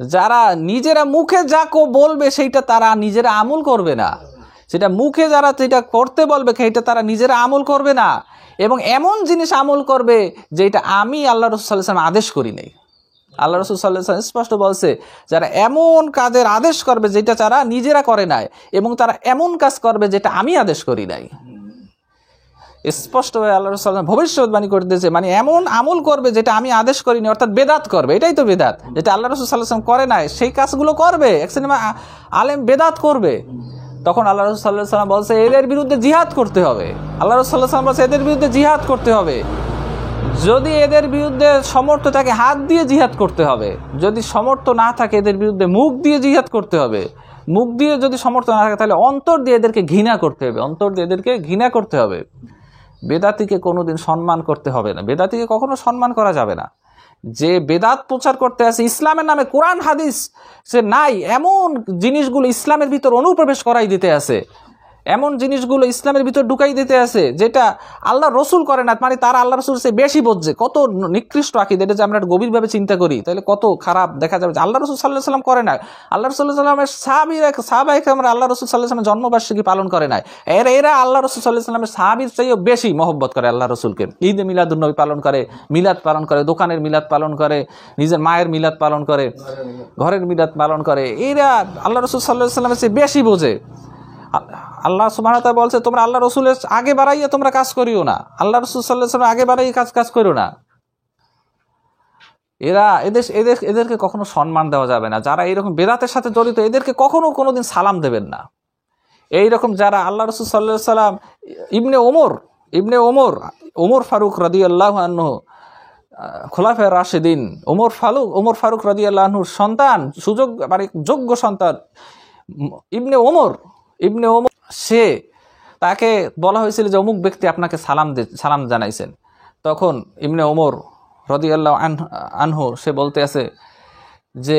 যারা নিজেরা মুখে যা বলবে সেইটা তারা নিজেরা আমল করবে না, সেটা মুখে যারা যেটা করতে বলবে সেইটা তারা নিজেরা আমল করবে না, এবং এমন জিনিস আমল করবে যেটা আমি আল্লাহ রাসূল সাল্লাল্লাহু আলাইহি ওয়াসাল্লাম আদেশ করি নাই। আল্লাহ রাসূল সাল্লাল্লাহু আলাইহি ওয়াসাল্লাম স্পষ্ট বলছে, যারা এমন কাজের আদেশ করবে যেটা তারা নিজেরা করে নাই, এবং তারা এমন কাজ করবে যেটা আমি আদেশ করি নাই। স্পষ্টভাবে আল্লাহ রাসূল সাল্লাল্লাহু আলাইহি ওয়াসাল্লাম ভবিষ্যৎবাণী করে দিয়েছে, মানে এমন আমল করবে যেটা আমি আদেশ করিনি, অর্থাৎ বেদাত করবে। এটাই তো বেদাত, যেটা আল্লাহ রাসূল সাল্লাল্লাহু আলাইহি ওয়াসাল্লাম করে নাই সেই কাজগুলো করবে। এক সিনেমা আলেম বেদাত করবে, তখন আল্লাহ রাসূল সাল্লাল্লাহু আলাইহি ওয়াসাল্লাম বলছে এদের বিরুদ্ধে জিহাদ করতে হবে। আল্লাহ রাসূল সাল্লাল্লাহু আলাইহি ওয়াসাল্লাম বলছে এদের বিরুদ্ধে জিহাদ করতে হবে। যদি এদের বিরুদ্ধে সমর্থ থাকে হাত দিয়ে জিহাদ করতে হবে, যদি সমর্থ না থাকে এদের বিরুদ্ধে মুখ দিয়ে জিহাদ করতে হবে। মুখ দিয়ে যদি সমর্থ না থাকে তাহলে অন্তর দিয়ে এদেরকে ঘৃণা করতে হবে, অন্তর দিয়ে এদেরকে ঘৃণা করতে হবে। বেদাতিকে কোনোদিন সম্মান করতে হবে না, বেদাতিকে কখনো সম্মান করা যাবে না। যে বেদাত প্রচার করতে আছে ইসলামের নামে, কোরআন হাদিস সে নাই, এমন জিনিসগুলো ইসলামের ভিতর অনুপ্রবেশ করাই দিতে আছে, এমন জিনিসগুলো ইসলামের ভিতর ঢুকাই দিতে আছে যেটা আল্লাহ রসুল করে না, মানে তারা আল্লাহ রসুল সে বেশি বোঝে। কত নিকৃষ্ট আকীদা, এটা যে আমরা গভীরভাবে চিন্তা করি তাহলে কত খারাপ দেখা যাবে। আল্লাহ রসুল সাল্লাল্লাহু আলাইহি ওয়াসাল্লাম করে না, আল্লাহ রসুল সাল্লাল্লাহু আলাইহি ওয়াসাল্লামের সাহাবায়ে আমরা আল্লাহ রসুল সাল্লাল্লাহু আলাইহি ওয়াসাল্লামের জন্মবার্ষিকী পালন করে নাই। এরা আল্লাহ রসুল সাল্লাল্লাহু আলাইহি ওয়াসাল্লামের সাহাবীর চেয়েও বেশি মহব্বত করে আল্লাহ রসুলকে। ঈদে মিলাদুন নবী পালন করে, মিলাদ পালন করে, দোকানের মিলাদ পালন করে, নিজের মায়ের মিলাদ পালন করে, ঘরের মিলাদ পালন করে। এরা আল্লাহ রসুল সাল্লাল্লাহু আলাইহি ওয়াসাল্লামের চেয়ে বেশি বোঝে। আল্লাহ সুবহানাহু ওয়া তাআলা বলছে তোমরা আল্লাহ রসুলের আগে বাড়াইয়া তোমরা কাজ করিও না, আল্লাহ রসুল সাল্লাল্লাহু আলাইহি ওয়াসাল্লাম আগে বাড়াইয়া কাজ করিও না। এদেরকে কখনো সম্মান দেওয়া যাবে না। যারা এইরকম বেদাতের সাথে জড়িত এদেরকে কখনো কোনোদিন সালাম দেবেন না। এইরকম যারা আল্লাহ রসুল সাল্লাল্লাহু আলাইহি ওয়াসাল্লাম ইবনে ওমর ফারুক রাদিয়াল্লাহু আনহু, খোলাফায়ে রাশিদিন ওমর ফারুক রাদিয়াল্লাহু আনহুর সন্তান, মানে যোগ্য সন্তান ইবনে ওমর, সে তাকে বলা হয়েছিল যে অমুক ব্যক্তি আপনাকে সালাম জানাইছেন। তখন ইবনে ওমর রাদিয়াল্লাহু আনহু সে বলতে আছে যে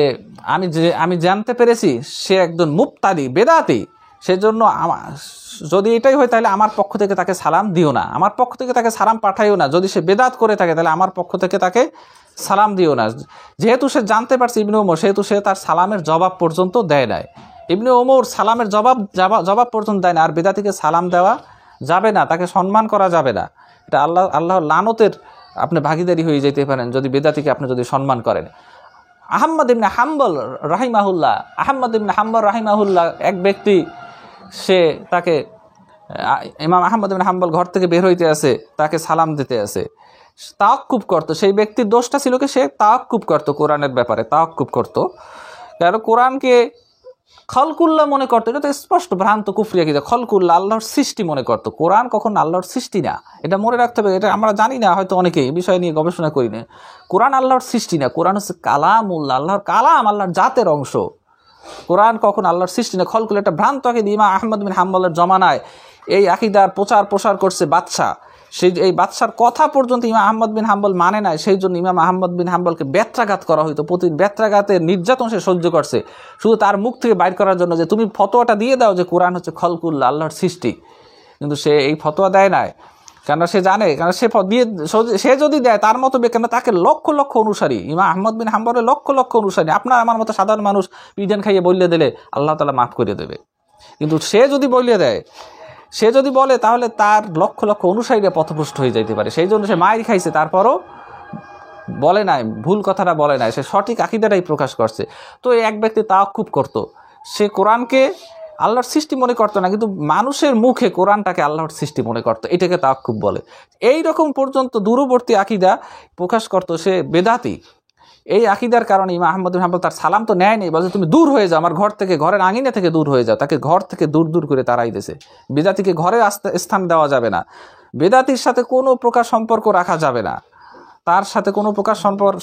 আমি জানতে পেরেছি সে একজন মুবতাদি বেদাতি, সেজন্য যদি এটাই হয় তাহলে আমার পক্ষ থেকে তাকে সালাম দিও না, আমার পক্ষ থেকে তাকে সালাম পাঠাইও না। যদি সে বেদাত করে থাকে তাহলে আমার পক্ষ থেকে তাকে সালাম দিও না। যেহেতু সে জানতে পারছে ইবনে ওমর, সেহেতু সে তার সালামের জবাব পর্যন্ত দেয় নাই। ইবনে ওমর সালামের জবাব পর্যন্ত দেয় না। আর বেদাতিকে সালাম দেওয়া যাবে না, তাকে সম্মান করা যাবে না। এটা আল্লাহর লানতের আপনি ভাগীদারি হয়ে যেতে পারেন যদি বেদাতিকে আপনি যদি সম্মান করেন। আহমদ ইবনে হাম্বল রাহিমাহুল্লাহ এক ব্যক্তি, সে তাকে ইমাম আহমদ ইবনে হাম্বল ঘর থেকে বের হইতে আছে, তাকে সালাম দিতে আছে, তাওয়াক্কুফ করতো। সেই ব্যক্তির দোষটা ছিল কি সে তাওয়াক্কুফ করতো, কোরআনের ব্যাপারে তাওয়াক্কুফ করতো। কারণ কোরআনকে খলকুল্লাহ মনে করতো, এটা তো স্পষ্ট ভ্রান্ত কুফরি আকীদা। খলকুল্লাহ আল্লাহর সৃষ্টি মনে করতো, কোরআন কখন আল্লাহর সৃষ্টি না, এটা মনে রাখতে হবে। এটা আমরা জানি না, হয়তো অনেকে এই বিষয় নিয়ে গবেষণা করি না। কোরআন আল্লাহর সৃষ্টি না, কোরআন হচ্ছে কালামুল্লাহ, আল্লাহর কালাম, আল্লাহর জাতের অংশ। কোরআন কখন আল্লাহর সৃষ্টি না, খলকুল্লাহ এটা ভ্রান্ত আকীদা। ইমাম আহমদ বিন হাম্বলের জমানায় এই আকীদার প্রসার করছে বাদশাহ। এই বাদশার কথা পর্যন্ত ইমাম আহমদ বিন হাম্বল মানে নাই, সেই জন্য ইমাম আহমদ বিন হাম্বলকে বেত্রাঘাত করা হইতো। প্রতিদিন বেত্রাঘাতের নির্যাতন সে সহ্য করছে, শুধু তার মুখ থেকে বাইর করার জন্য যে তুমি ফতোয়াটা দিয়ে দাও যে কোরআন হচ্ছে খলকুল্লাহ, আল্লাহর সৃষ্টি। কিন্তু সে এই ফতোয়া দেয় নাই, কেন সে জানে, কারণ সে যদি দেয় তার মতো কেন তাকে লক্ষ লক্ষ অনুসারী, ইমাম আহমদ বিন হাম্বলের লক্ষ লক্ষ অনুসারী। আপনার আমার মতো সাধারণ মানুষ পিঠান খাইয়ে বললে দিলে আল্লাহ তাআলা মাফ করে দেবে, কিন্তু সে যদি বলে দেয়, সে যদি বলে তাহলে তার লক্ষ লক্ষ অনুসারীরা পথভ্রষ্ট হয়ে যাইতে পারে। সেই জন্য সে মায়ের খাইছে, তারপরও বলে নাই, ভুল কথাটা বলে নাই, সে সঠিক আকীদাটাই প্রকাশ করছে। তো এক ব্যক্তি তাওয়াক্কুফ করতো, সে কোরআনকে আল্লাহর সৃষ্টি মনে করতো না, কিন্তু মানুষের মুখে কোরআনটাকে আল্লাহর সৃষ্টি মনে করতো, এটাকে তাওয়াক্কুফ বলে। এই রকম পর্যন্ত দূরবর্তী আকীদা প্রকাশ করতো সে বেদাতি। এই আকীদার কারণে ইমাম আহমদ বিন হাম্বল তার সালাম তো নেয় নেই, বলছে তুমি দূর হয়ে যাও, আমার ঘর থেকে, ঘরের আঙিনা থেকে দূর হয়ে যাও। তাকে ঘর থেকে দূর করে তাড়াই দিয়েছে। বেদাতিকে ঘরে স্থান দেওয়া যাবে না, বেদাতির সাথে কোনো প্রকার সম্পর্ক রাখা যাবে না, তার সাথে কোনো প্রকার সম্পর্ক।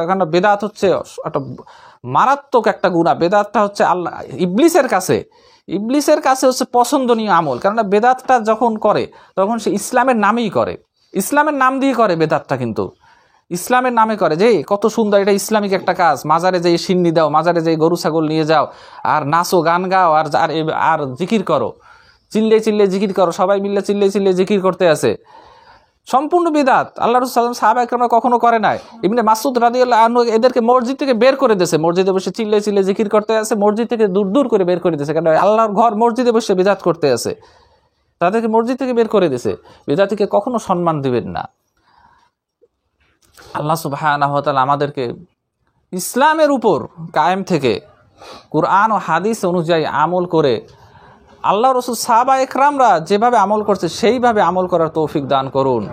কারণ বেদাত হচ্ছে একটা মারাত্মক একটা গুনাহ। বেদাতটা হচ্ছে আল্লাহ ইবলিসের কাছে হচ্ছে পছন্দনীয় আমল। কেননা বেদাতটা যখন করে তখন সে ইসলামের নামেই করে, ইসলামের নাম দিয়ে করে বেদাতটা, কিন্তু ইসলামের নামে করে যে কত সুন্দর, এটা ইসলামিক একটা কাজ, মাজারে যেয়ে সিন্নি দাও, মাজারে যেয়ে গরু ছাগল নিয়ে যাও, আর নাচো, গান গাও, আর জিকির করো, চিল্লে জিকির করো, সবাই মিললে চিল্লে জিকির করতে আছে। সম্পূর্ণ বিদাত। আল্লাহ রাসূল সাল্লাল্লাহু আলাইহি ওয়াসাল্লাম সাহাবা একরামরা কখনো করে নাই। ইবনে মাসউদ রাদিয়াল্লাহু আনহু এদেরকে মসজিদ থেকে বের করে দিয়েছে, মসজিদে বসে চিল্লে চিল্লে জিকির করতে আছে, মসজিদ থেকে দূর দূর করে বের করে দিয়েছে, কারণ আল্লাহর ঘর মসজিদে বসে বিদাত করতে আছে, তাদেরকে মসজিদ থেকে বের করে দিয়েছে। বিদাতিকে কখনো সম্মান দিবেন না। আল্লাহ সুবহানাহু ওয়া তাআলা আমাদেরকে ইসলামের উপর কায়েম থেকে কুরআন ও হাদিস অনুযায়ী আমল করে আল্লাহ রাসূল সাহাবা একরামরা যেভাবে আমল করছে সেইভাবে আমল করার তৌফিক দান করুন।